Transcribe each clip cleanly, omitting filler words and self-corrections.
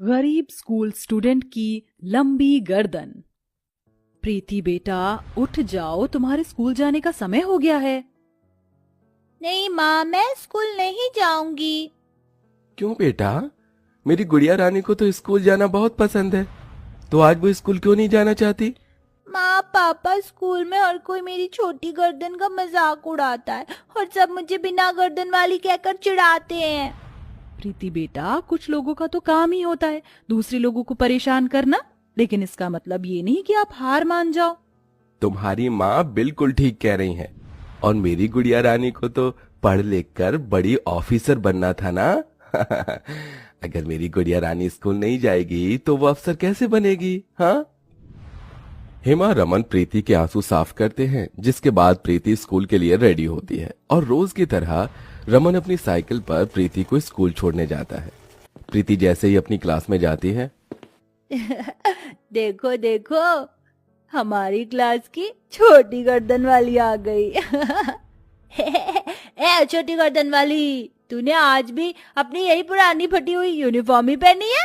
गरीब school student की लंबी गर्दन। प्रीति बेटा, उठ जाओ, तुम्हारे स्कूल जाने का समय हो गया है। नहीं माँ, मैं स्कूल नहीं जाऊंगी। क्यों बेटा? मेरी गुड़िया रानी को तो स्कूल जाना बहुत पसंद है, तो आज वो स्कूल क्यों नहीं जाना चाहती? माँ पापा, स्कूल में हर कोई मेरी छोटी गर्दन का मजाक उड़ाता है और सब मुझे बिना गर्दन वाली कहकर चिढ़ाते हैं। प्रीति बेटा, कुछ लोगों का तो काम ही होता है दूसरे लोगों को परेशान करना, लेकिन इसका मतलब ये नहीं कि आप हार मान जाओ। तुम्हारी माँ बिल्कुल ठीक कह रही हैं, और मेरी गुड़िया रानी को तो पढ़ लिख कर बड़ी ऑफिसर बनना था ना। अगर मेरी गुड़िया रानी स्कूल नहीं जाएगी तो वो अफसर कैसे बनेगी? हाँ। हेमा रमन प्रीति के आंसू साफ करते हैं, जिसके बाद प्रीति स्कूल के लिए रेडी होती है और रोज की तरह रमन अपनी साइकिल पर प्रीति को स्कूल छोड़ने जाता है। प्रीति जैसे ही अपनी क्लास में जाती है, देखो देखो, हमारी क्लास की छोटी गर्दन वाली आ गई। ए छोटी गर्दन वाली, तूने आज भी अपनी यही पुरानी फटी हुई यूनिफॉर्म ही पहनी है?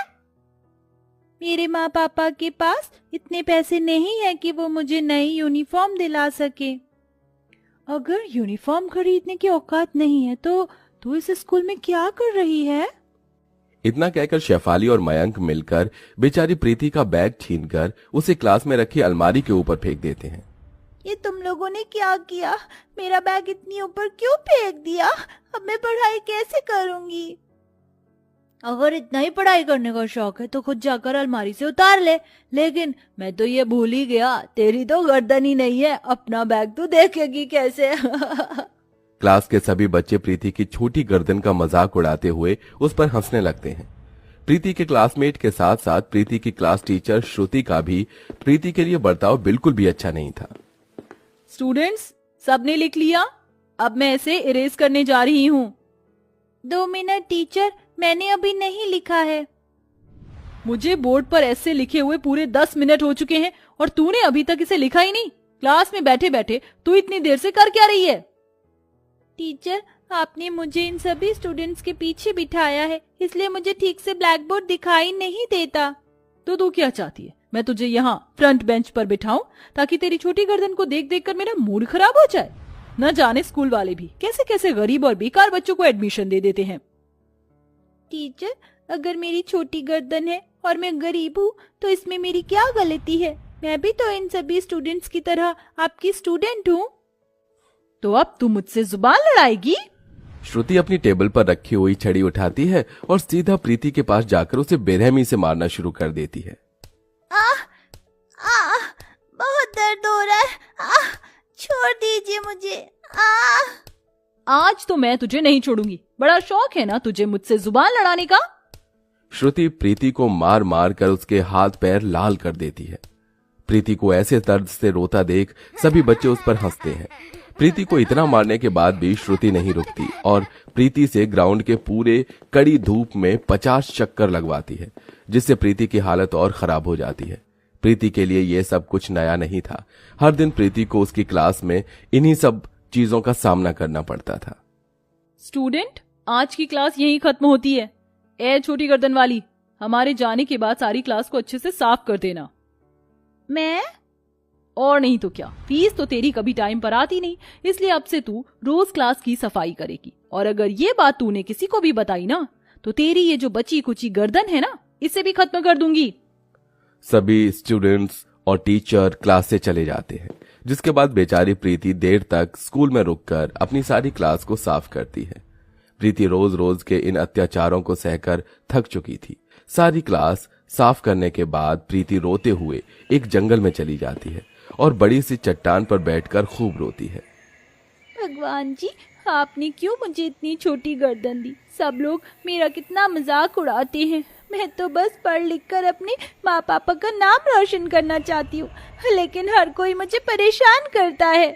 मेरे माँ पापा के पास इतने पैसे नहीं है कि वो मुझे नई यूनिफॉर्म दिला सके। अगर यूनिफॉर्म खरीदने की औकात नहीं है तो तू इस स्कूल में क्या कर रही है? इतना कहकर शेफाली और मयंक मिलकर बेचारी प्रीति का बैग छीनकर उसे क्लास में रखी अलमारी के ऊपर फेंक देते हैं। ये तुम लोगों ने क्या किया? मेरा बैग इतनी ऊपर क्यों फेंक दिया? अब मैं पढ़ाई कैसे करूंगी? अगर इतना ही पढ़ाई करने का शौक है तो खुद जाकर अलमारी से उतार ले। लेकिन मैं तो ये भूल ही गया, तेरी तो गर्दन ही नहीं है, अपना बैग तू देखेगी कैसे? क्लास के सभी बच्चे प्रीति की छोटी गर्दन का मजाक उड़ाते हुए उस पर हंसने लगते हैं। प्रीति के क्लासमेट के साथ साथ प्रीति की क्लास टीचर श्रुति का भी प्रीति के लिए बर्ताव बिल्कुल भी अच्छा नहीं था। स्टूडेंट्स, सबने लिख लिया? अब मैं इसे इरेज करने जा रही हूँ। 2 मिनट टीचर, मैंने अभी नहीं लिखा है। मुझे बोर्ड पर ऐसे लिखे हुए पूरे 10 मिनट हो चुके हैं और तूने अभी तक इसे लिखा ही नहीं। क्लास में बैठे बैठे तू इतनी देर से कर क्या रही है? टीचर, आपने मुझे इन सभी स्टूडेंट्स के पीछे बिठाया है, इसलिए मुझे ठीक से ब्लैक बोर्ड दिखाई नहीं देता। तो तू क्या चाहती है, मैं तुझे यहाँ फ्रंट बेंच पर बिठाऊं ताकि तेरी छोटी गर्दन को देख देख कर मेरा मूड खराब हो जाए? न जाने स्कूल वाले भी कैसे कैसे गरीब और बेकार बच्चों को एडमिशन दे देते हैं। टीचर, अगर मेरी छोटी गर्दन है और मैं गरीब हूँ तो इसमें मेरी क्या गलती है? मैं भी तो इन सभी स्टूडेंट्स की तरह आपकी स्टूडेंट हूँ। तो अब तू मुझसे जुबान लड़ाएगी? श्रुति अपनी टेबल पर रखी हुई छड़ी उठाती है और सीधा प्रीति के पास जाकर उसे बेरहमी से मारना शुरू कर देती है। बहुत दर्द हो रहा है। छोड़ दीजिए मुझे। आज तो मैं तुझे नहीं छोड़ूंगी। बड़ा शौक है ना तुझे मुझसे जुबान लड़ाने का? श्रुति प्रीति को मार मार कर उसके हाथ पैर लाल कर देती है। प्रीति को ऐसे दर्द से रोता देख सभी बच्चे उस पर हंसते हैं। प्रीति को इतना मारने के बाद भी श्रुति नहीं रुकती और प्रीति से ग्राउंड के पूरे कड़ी धूप में 50 चक्कर लगवाती है, जिससे प्रीति की हालत और खराब हो जाती है। प्रीति के लिए ये सब कुछ नया नहीं था। हर दिन प्रीति को उसकी क्लास में इन्हीं सब चीजों का सामना करना पड़ता था। स्टूडेंट, आज की क्लास यहीं खत्म होती है। ए छोटी गर्दन वाली, हमारे जाने के बाद सारी क्लास को अच्छे से साफ कर देना। मैं? और नहीं तो क्या, फीस तो तेरी कभी टाइम पर आती नहीं, इसलिए अब से तू रोज क्लास की सफाई करेगी। और अगर ये बात तूने किसी को भी बताई ना तो तेरी ये जो बची कुची गर्दन है ना, इसे भी खत्म कर दूंगी। सभी स्टूडेंट्स और टीचर क्लास से चले जाते हैं, जिसके बाद बेचारी प्रीति देर तक स्कूल में रुककर अपनी सारी क्लास को साफ करती है। प्रीति रोज रोज के इन अत्याचारों को सहकर थक चुकी थी। सारी क्लास साफ करने के बाद प्रीति रोते हुए एक जंगल में चली जाती है और बड़ी सी चट्टान पर बैठकर खूब रोती है। भगवान जी, आपने क्यों मुझे इतनी छोटी गर्दन दी? सब लोग मेरा कितना मजाक उड़ाते हैं। मैं तो बस पढ़ लिख कर अपने माँ पापा का नाम रोशन करना चाहती हूँ, लेकिन हर कोई मुझे परेशान करता है।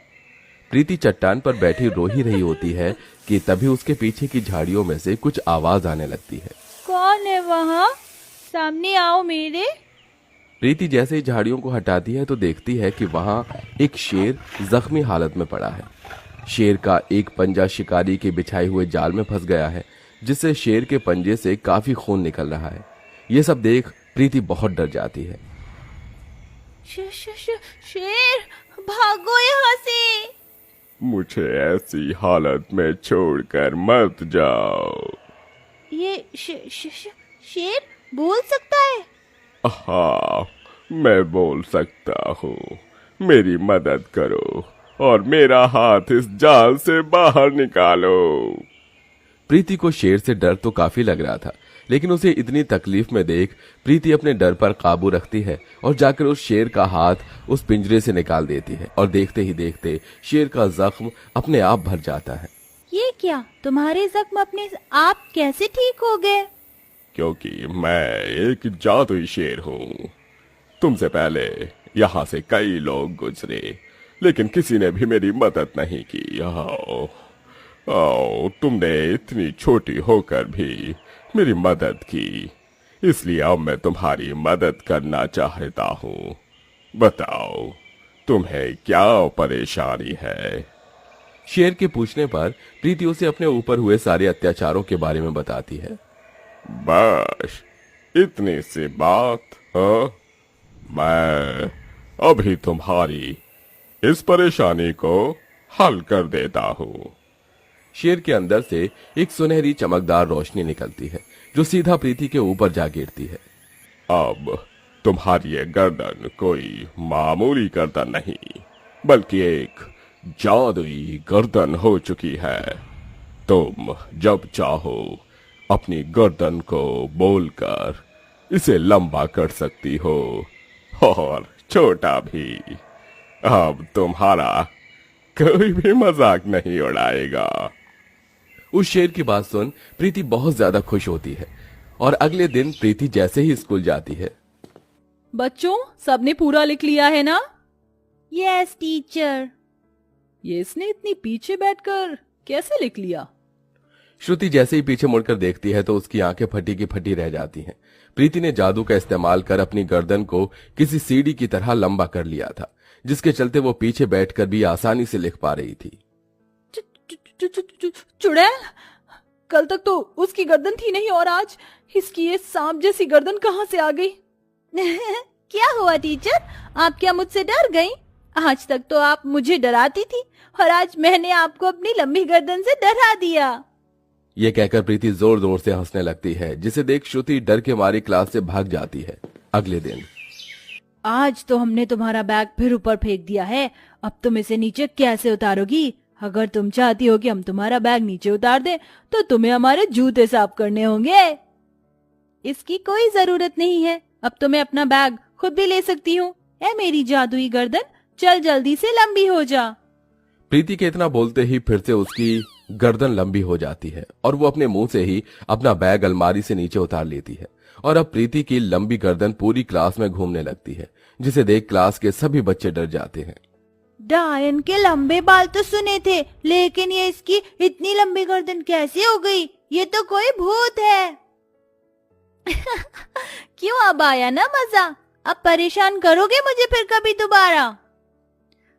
प्रीति चट्टान पर बैठी रो ही रही होती है कि तभी उसके पीछे की झाड़ियों में से कुछ आवाज आने लगती है। कौन है वहाँ? सामने आओ मेरे। प्रीति जैसे ही झाड़ियों को हटाती है तो देखती है कि वहां एक शेर जख्मी हालत में पड़ा है। शेर का एक पंजा शिकारी के बिछाए हुए जाल में फंस गया है, जिससे शेर के पंजे से काफी खून निकल रहा है। ये सब देख प्रीति बहुत डर जाती है। शेर, भागो यहाँ से। मुझे ऐसी हालत में छोड़कर मत जाओ। ये शेर बोल सकता है? हाँ, मैं बोल सकता हूँ। मेरी मदद करो और मेरा हाथ इस जाल से बाहर निकालो। प्रीति को शेर से डर तो काफी लग रहा था, लेकिन उसे इतनी तकलीफ में देख प्रीति अपने डर पर काबू रखती है और जाकर उस शेर का हाथ उस पिंजरे से निकाल देती है और देखते ही देखते शेर का जख्म अपने आप भर जाता है। ये क्या, तुम्हारे जख्म अपने आप कैसे ठीक हो गए? क्योंकि मैं एक जादुई शेर हूँ। तुमसे पहले यहाँ से कई लोग गुजरे, लेकिन किसी ने भी मेरी मदद नहीं की। आओ, तुमने इतनी छोटी होकर भी मेरी मदद की, इसलिए अब मैं तुम्हारी मदद करना चाहता हूँ। बताओ, तुम्हें क्या परेशानी है? शेर के पूछने पर प्रीति उसे अपने ऊपर हुए सारे अत्याचारों के बारे में बताती है। बस इतनी सी बात? हाँ, मैं अभी तुम्हारी इस परेशानी को हल कर देता हूँ। शेर के अंदर से एक सुनहरी चमकदार रोशनी निकलती है जो सीधा प्रीति के ऊपर जा गिरती है। अब तुम्हारी ये गर्दन कोई मामूली गर्दन नहीं, बल्कि एक जादुई गर्दन हो चुकी है। तुम जब चाहो अपनी गर्दन को बोलकर इसे लंबा कर सकती हो और छोटा भी। अब तुम्हारा कोई भी मजाक नहीं उड़ाएगा। उस शेर की बात सुन प्रीति बहुत ज्यादा खुश होती है और अगले दिन प्रीति जैसे ही स्कूल जाती है। बच्चों, सबने पूरा लिख लिया है ना? Yes teacher. ये इसने इतनी पीछे बैठकर कैसे लिख लिया? श्रुति जैसे ही पीछे मुड़कर देखती है तो उसकी आंखें फटी की फटी रह जाती हैं। प्रीति ने जादू का इस्तेमाल कर अपनी गर्दन को किसी सीढ़ी की तरह लंबा कर लिया था, जिसके चलते वो पीछे बैठकर भी आसानी से लिख पा रही थी। चुड़ैल, कल तक तो उसकी गर्दन थी नहीं और आज इसकी ये सांप जैसी गर्दन कहाँ से आ गई? क्या हुआ टीचर, आप क्या मुझसे डर गई? आज तक तो आप मुझे डराती थी और आज मैंने आपको अपनी लंबी गर्दन से डरा दिया। ये कहकर प्रीति जोर जोर से हंसने लगती है, जिसे देख श्रुति डर के मारी क्लास से भाग जाती है। अगले दिन, आज तो हमने तुम्हारा बैग फिर ऊपर फेंक दिया है, अब तुम इसे नीचे कैसे उतारोगी? अगर तुम चाहती हो कि हम तुम्हारा बैग नीचे उतार दें, तो तुम्हें हमारे जूते साफ करने होंगे। इसकी कोई जरूरत नहीं है, अब तो मैं अपना बैग खुद भी ले सकती हूँ। ऐ मेरी जादुई गर्दन, चल जल्दी से लंबी हो जा। प्रीति के इतना बोलते ही फिर से उसकी गर्दन लंबी हो जाती है और वो अपने मुंह से ही अपना बैग अलमारी से नीचे उतार लेती है और अब प्रीति की लंबी गर्दन पूरी क्लास में घूमने लगती है, जिसे देख क्लास के सभी बच्चे डर जाते हैं। डायन के लंबे बाल तो सुने थे, लेकिन ये इसकी इतनी लंबी गर्दन कैसे हो गई? ये तो कोई भूत है। क्यों, अब आया ना मजा? अब परेशान करोगे मुझे फिर कभी दोबारा?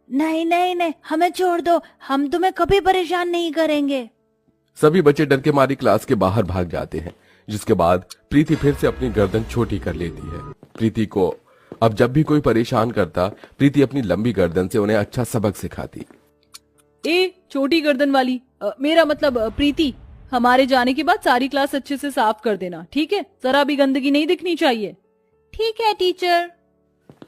नहीं नहीं नहीं, हमें छोड़ दो, हम तुम्हें कभी परेशान नहीं करेंगे। सभी बच्चे डर के मारे क्लास के बाहर भाग जाते हैं, जिसके बाद प्रीति फिर से अपनी गर्दन छोटी कर लेती है। प्रीति को अब जब भी कोई परेशान करता, प्रीति अपनी लंबी गर्दन से उन्हें अच्छा सबक सिखाती। ए छोटी गर्दन वाली, मेरा मतलब प्रीति, हमारे जाने के बाद सारी क्लास अच्छे से साफ कर देना, ठीक है? जरा भी गंदगी नहीं दिखनी चाहिए। ठीक है टीचर।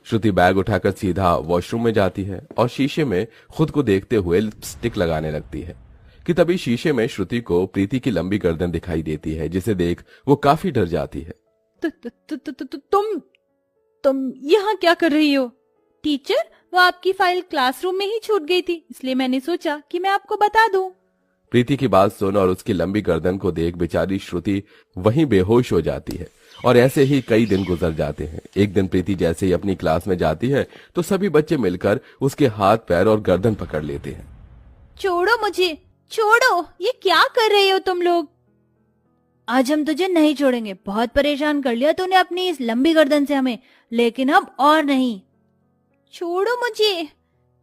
श्रुति बैग उठाकर सीधा वॉशरूम में जाती है और शीशे में खुद को देखते हुए लिपस्टिक लगाने लगती है कि तभी शीशे में श्रुति को प्रीति की लंबी गर्दन दिखाई देती है, जिसे देख वो काफी डर जाती है। तुम यहाँ क्या कर रही हो? टीचर, वो आपकी फाइल क्लासरूम में ही छूट गई थी, इसलिए मैंने सोचा कि मैं आपको बता दूं। प्रीति की बात सुन और उसकी लंबी गर्दन को देख बेचारी श्रुति वहीं बेहोश हो जाती है और ऐसे ही कई दिन गुजर जाते हैं। एक दिन प्रीति जैसे ही अपनी क्लास में जाती है तो सभी बच्चे मिलकर उसके हाथ पैर और गर्दन पकड़ लेते हैं। छोड़ो मुझे, छोड़ो, ये क्या कर रहे हो तुम लोग? आज हम तुझे नहीं छोड़ेंगे, बहुत परेशान कर लिया तूने अपनी इस लंबी गर्दन से हमें, लेकिन अब और नहीं। छोड़ो मुझे,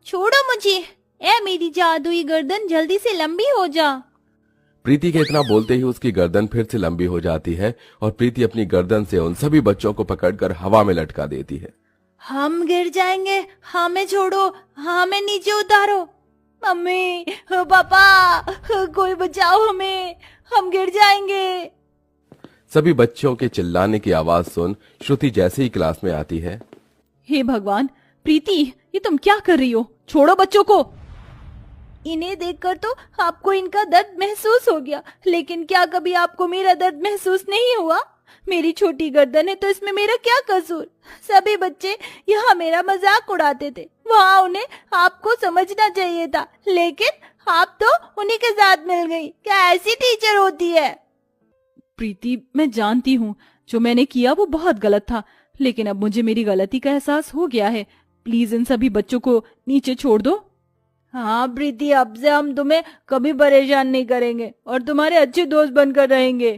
छोड़ो मुझे, ऐ मेरी जादुई गर्दन, जल्दी से लंबी हो जा। प्रीति के इतना बोलते ही उसकी गर्दन फिर से लंबी हो जाती है और प्रीति अपनी गर्दन से उन सभी बच्चों को पकड़कर हवा में लटका देती है। हम गिर जाएंगे, हमें छोड़ो, हमें नीचे उतारो। मम्मी, पापा, कोई बचाओ हमें, हम गिर जाएंगे। सभी बच्चों के चिल्लाने की आवाज सुन श्रुति जैसे ही क्लास में आती है। हे भगवान, प्रीति, ये तुम क्या कर रही हो? छोड़ो बच्चों को। इन्हें देखकर तो आपको इनका दर्द महसूस हो गया, लेकिन क्या कभी आपको मेरा दर्द महसूस नहीं हुआ? मेरी छोटी गर्दन है तो इसमें मेरा क्या कसूर? सभी बच्चे यहाँ मेरा मजाक उड़ाते थे, वहाँ उन्हें आपको समझना चाहिए था, लेकिन आप तो उन्हीं के साथ मिल गई। क्या ऐसी टीचर होती है? प्रीति, मैं जानती हूँ जो मैंने किया वो बहुत गलत था, लेकिन अब मुझे मेरी गलती का एहसास हो गया है। प्लीज इन सभी बच्चों को नीचे छोड़ दो। हाँ प्रीति, अब से हम तुम्हें कभी परेशान नहीं करेंगे और तुम्हारे अच्छे दोस्त बनकर रहेंगे।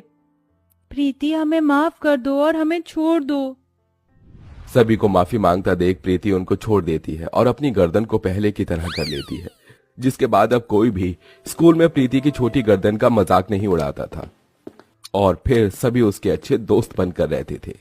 प्रीति, हमें माफ कर दो और हमें छोड़ दो। सभी को माफी मांगता देख प्रीति उनको छोड़ देती है और अपनी गर्दन को पहले की तरह कर लेती है, जिसके बाद अब कोई भी स्कूल में प्रीति की छोटी गर्दन का मजाक नहीं उड़ाता था और फिर सभी उसके अच्छे दोस्त बनकर रहते थे।